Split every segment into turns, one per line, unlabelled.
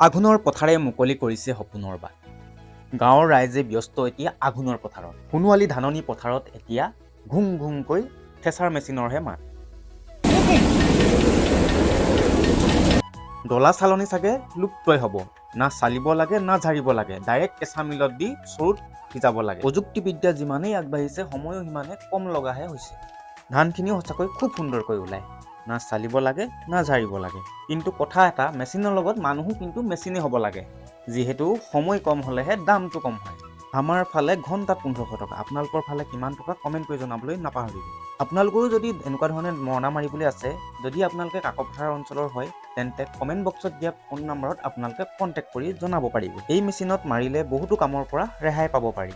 আঘোণৰ পথাৰে মুকলি কৰিছে সপোনৰ বাট। গাঁৱৰ ৰাইজে ব্যস্ত এতিয়া আঘোণৰ পথাৰত। সোণোৱালী ধাননি পথাৰত এতিয়া ঘুং ঘুংকৈ থেচাৰ মেচিনৰহে মাত। ডলা চালনী চাগে লুপ্তই হ'ব। না চালিব লাগে না ঝাৰিব লাগে, ডাইৰেক্ট কেঁচা মিলত দি চৰুত সিজাব লাগে। প্ৰযুক্তিবিদ্যা যিমানেই আগবাঢ়িছে সময়ো সিমানে কম লগাহে হৈছে। ধানখিনিও সঁচাকৈ খুব সুন্দৰকৈ ওলায়। না চালিব লাগে না ঝাৰিব লাগে। কিন্তু কথা এটা, মেচিনৰ লগত মানুহো কিন্তু মেচিনে হ'ব লাগে, যিহেতু সময় কম হ'লেহে দামটো কম হয়। আমাৰ ফালে ঘণ্টাত 1500 টকা। আপোনালোকৰ ফালে কিমান টকা কমেণ্ট কৰি জনাবলৈ নাপাহৰিব। আপোনালোকৰো যদি এনেকুৱা ধৰণে মৰণা মাৰিবলৈ আছে, যদি আপোনালোকে কাকপথাৰ অঞ্চলৰ হয়, তেন্তে কমেণ্ট বক্সত দিয়া ফোন নম্বৰত আপোনালোকে কণ্টেক্ট কৰি জনাব পাৰিব। এই মেচিনত মাৰিলে বহুতো কামৰ পৰা ৰেহাই পাব পাৰি।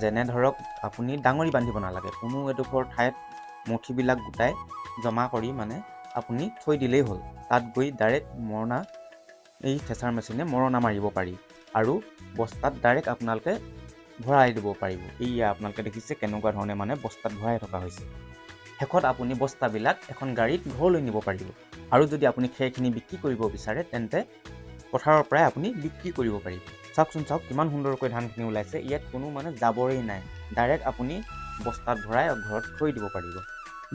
যেনে ধৰক আপুনি ডাঙৰি বান্ধিব নালাগে, কোনো এডোখৰ ঠাইত মুঠিবিলাক গোটাই জমা কৰি আপুনি থৈ দিলেই হ'ল। তাত গৈ ডাইৰেক্ট এই থেচাৰ মেচিনে মৰণা মাৰিব পাৰি আৰু বস্তাত ডাইৰেক্ট আপোনালোকে ভৰাই দিব পাৰিব। এইয়া আপোনালোকে দেখিছে কেনেকুৱা ধৰণে বস্তাত ভৰাই থকা হৈছে। শেষত আপুনি বস্তাবিলাক এখন গাড়ীত ঘৰলৈ নিব পাৰিব। আৰু যদি আপুনি খেৰখিনি বিক্ৰী কৰিব বিচাৰে, তেন্তে পথাৰৰ পৰাই আপুনি বিক্ৰী কৰিব পাৰিব। চাওকচোন, চাওক কিমান সুন্দৰকৈ ধানখিনি ওলাইছে। ইয়াত কোনো জাবৰেই নাই, ডাইৰেক্ট আপুনি বস্তাত ভৰাই ঘৰত থৈ দিব পাৰিব।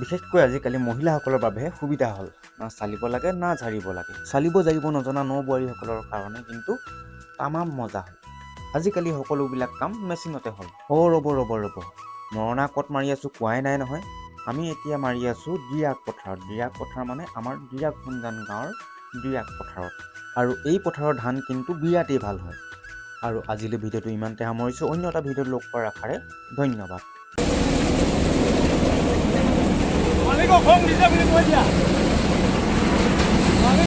বিশেষকৈ আজিকালি মহিলাসকলৰ বাবেহে সুবিধা হ'ল। না চালিব লাগে না ঝাৰিব লাগে। চালিব জাৰিব নজনা নৌবোৱাৰীসকলৰ কাৰণে কিন্তু তামাম মজা হ'ল। আজিকালি সকলোবিলাক কাম মেচিনতে হ'ল। ৰ'ব মৰণা ক'ত মাৰি আছোঁ কোৱাই নাই নহয়। আমি এতিয়া মাৰি আছোঁ ডিৰাগ পথাৰত। ডিৰাগ পথাৰ আমাৰ ডিৰাগ গুঞ্জান গাঁৱৰ ডিৰাগ পথাৰত। আৰু এই পথাৰৰ ধান কিন্তু বিৰাটেই ভাল হয়। আৰু আজিলৈ ভিডিঅ'টো ইমানতে সামৰিছোঁ। অন্য এটা ভিডিঅ'ত লগ পোৱাৰ আশাৰে ধন্যবাদ।